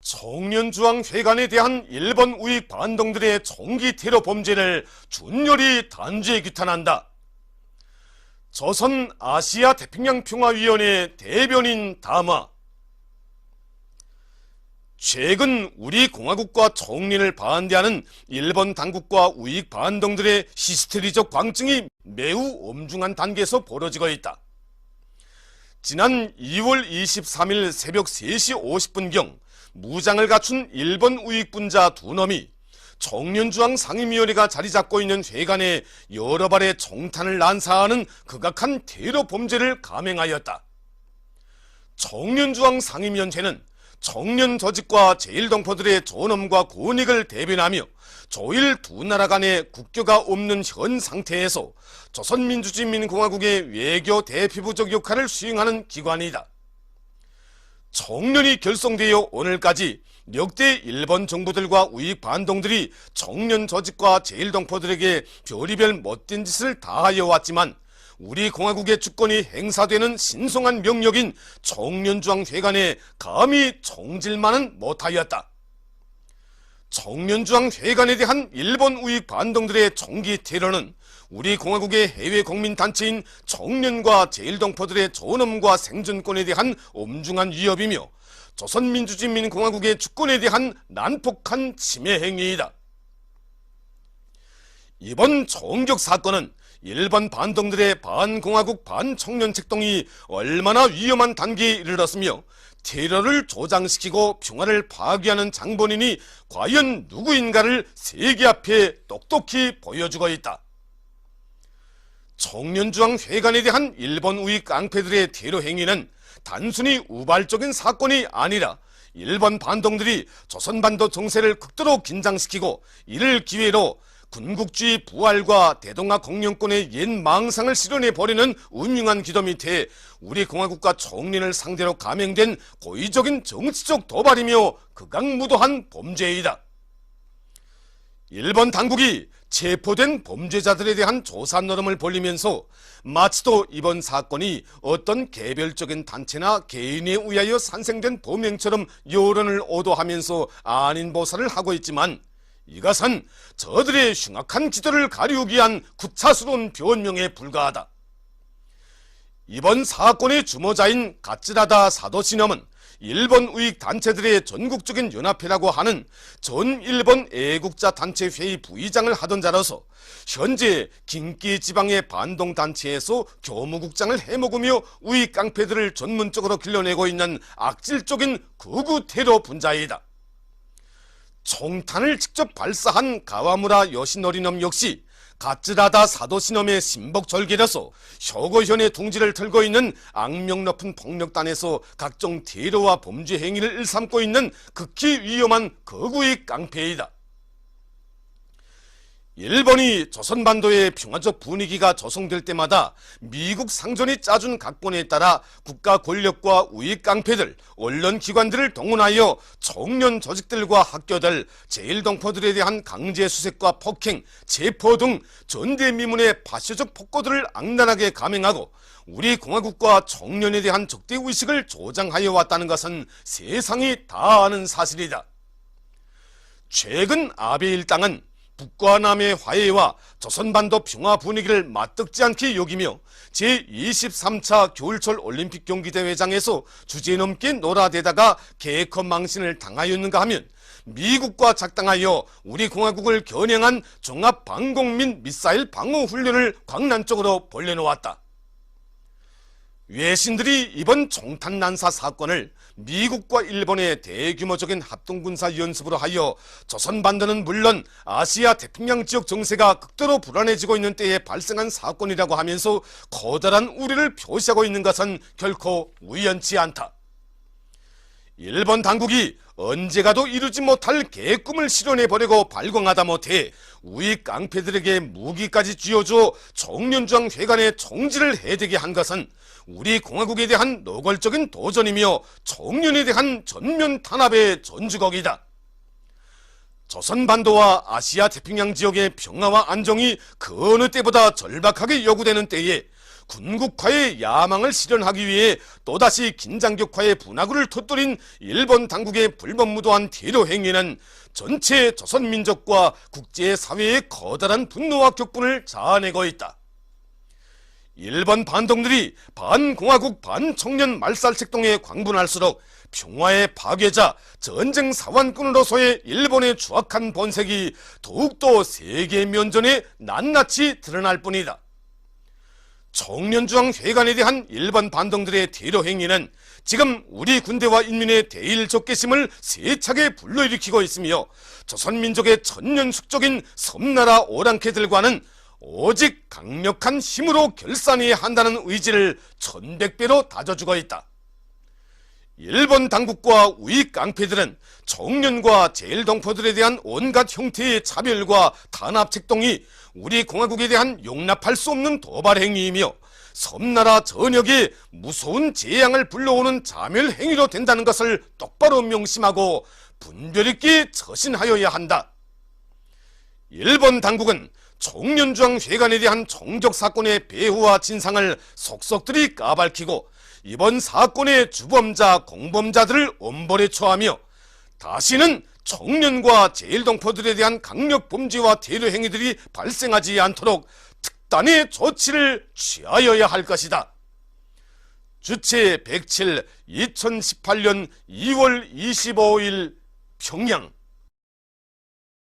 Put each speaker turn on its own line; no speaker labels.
청년중앙회관에 대한 일본 우익 반동들의 총기 테러 범죄를 준열히 단죄 규탄한다. 조선 아시아 태평양 평화위원회 대변인 담화. 최근 우리 공화국과 총린을 반대하는 일본 당국과 우익 반동들의 히스테리적 광증이 매우 엄중한 단계에서 벌어지고 있다. 지난 2월 23일 새벽 3시 50분경 무장을 갖춘 일본 우익분자 두 놈이 청년중앙 상임위원회가 자리잡고 있는 회관에 여러 발의 총탄을 난사하는 극악한 테러 범죄를 감행하였다. 청년중앙 상임위원회는 청년 조직과 제일동포들의 존엄과 권익을 대변하며 조일 두 나라 간의 국교가 없는 현 상태에서 조선민주주의인민공화국의 외교 대표부적 역할을 수행하는 기관이다. 청년이 결성되어 오늘까지 역대 일본 정부들과 우익 반동들이 청년 조직과 제일동포들에게 별의별 못된 짓을 다하여 왔지만 우리 공화국의 주권이 행사되는 신성한 명령인 청년중앙회관에 감히 총질만은 못하였다. 청년중앙회관에 대한 일본 우익 반동들의 총기 테러는 우리 공화국의 해외 국민단체인 청년과 제일동포들의 존엄과 생존권에 대한 엄중한 위협이며 조선민주주의인민공화국의 주권에 대한 난폭한 침해 행위이다. 이번 총격 사건은 일본 반동들의 반공화국 반청년 책동이 얼마나 위험한 단계에 이르렀으며 테러를 조장시키고 평화를 파괴하는 장본인이 과연 누구인가를 세계 앞에 똑똑히 보여주고 있다. 청년중앙회관에 대한 일본 우익 깡패들의 테러 행위는 단순히 우발적인 사건이 아니라 일본 반동들이 조선반도 정세를 극도로 긴장시키고 이를 기회로 군국주의 부활과 대동아 공영권의 옛 망상을 실현해버리는 운명한 기도 밑에 우리 공화국과 총린을 상대로 감행된 고의적인 정치적 도발이며 극악무도한 범죄이다. 일본 당국이 체포된 범죄자들에 대한 조사 노름을 벌리면서 마치도 이번 사건이 어떤 개별적인 단체나 개인에 의하여 산생된 범행처럼 여론을 오도하면서 아닌 보사를 하고 있지만 이것은 저들의 흉악한 기도를 가리우기 위한 구차스러운 변명에 불과하다. 이번 사건의 주모자인 가츠라다 사도시념은 일본 우익 단체들의 전국적인 연합회라고 하는 전 일본 애국자 단체 회의 부의장을 하던 자로서 현재 긴기 지방의 반동 단체에서 교무국장을 해먹으며 우익 깡패들을 전문적으로 길러내고 있는 악질적인 극우 테러 분자이다. 총탄을 직접 발사한 가와무라 요시노리놈 역시 가츠라다 사도시놈의 신복절개라서 셔거현의 둥지를 들고 있는 악명 높은 폭력단에서 각종 테러와 범죄 행위를 일삼고 있는 극히 위험한 거구의 깡패이다. 일본이 조선반도의 평화적 분위기가 조성될 때마다 미국 상전이 짜준 각본에 따라 국가 권력과 우익 깡패들, 언론기관들을 동원하여 청년 조직들과 학교들, 제일동포들에 대한 강제 수색과 폭행, 체포 등 전대미문의 파쇼적 폭거들을 악랄하게 감행하고 우리 공화국과 청년에 대한 적대의식을 조장하여 왔다는 것은 세상이 다 아는 사실이다. 최근 아베 일당은 북과 남의 화해와 조선반도 평화 분위기를 맞먹지 않게 여기며 제23차 겨울철 올림픽 경기대회장에서 주제넘게 놀아대다가 계획 망신을 당하였는가 하면 미국과 작당하여 우리 공화국을 겨냥한 종합방공민 미사일 방어훈련을 광란적으로 벌려놓았다. 외신들이 이번 총탄 난사 사건을 미국과 일본의 대규모적인 합동군사 연습으로 하여 조선반도는 물론 아시아 태평양 지역 정세가 극도로 불안해지고 있는 때에 발생한 사건이라고 하면서 커다란 우려를 표시하고 있는 것은 결코 우연치 않다. 일본 당국이 언제 가도 이루지 못할 계획꿈을 실현해버리고 발광하다 못해 우익 깡패들에게 무기까지 쥐어줘 청년중앙회관에 총질을 해대게 한 것은 우리 공화국에 대한 노골적인 도전이며 청년에 대한 전면 탄압의 전주곡이다. 조선반도와 아시아 태평양 지역의 평화와 안정이 그 어느 때보다 절박하게 요구되는 때에 군국화의 야망을 실현하기 위해 또다시 긴장격화의 분화구를 터뜨린 일본 당국의 불법무도한 테러 행위는 전체 조선민족과 국제사회의 커다란 분노와 격분을 자아내고 있다. 일본 반동들이 반공화국 반청년 말살책동에 광분할수록 평화의 파괴자, 전쟁 사환꾼으로서의 일본의 추악한 본색이 더욱더 세계 면전에 낱낱이 드러날 뿐이다. 청년중앙회관에 대한 일본 반동들의 테러 행위는 지금 우리 군대와 인민의 대일 적개심을 세차게 불러일으키고 있으며 조선민족의 천년숙적인 섬나라 오랑캐들과는 오직 강력한 힘으로 결산해야 한다는 의지를 1100배로 다져주고 있다. 일본 당국과 우익 깡패들은 청년과 제일동포들에 대한 온갖 형태의 차별과 탄압책동이 우리 공화국에 대한 용납할 수 없는 도발 행위이며 섬나라 전역에 무서운 재앙을 불러오는 자멸 행위로 된다는 것을 똑바로 명심하고 분별 있게 처신하여야 한다. 일본 당국은 청년중앙회관에 대한 총적 사건의 배후와 진상을 속속들이 까발키고 이번 사건의 주범자, 공범자들을 엄벌에 처하며 다시는 청년과 제일동포들에 대한 강력 범죄와 테러 행위들이 발생하지 않도록 특단의 조치를 취하여야 할 것이다. 주체 107 2018년 2월 25일 평양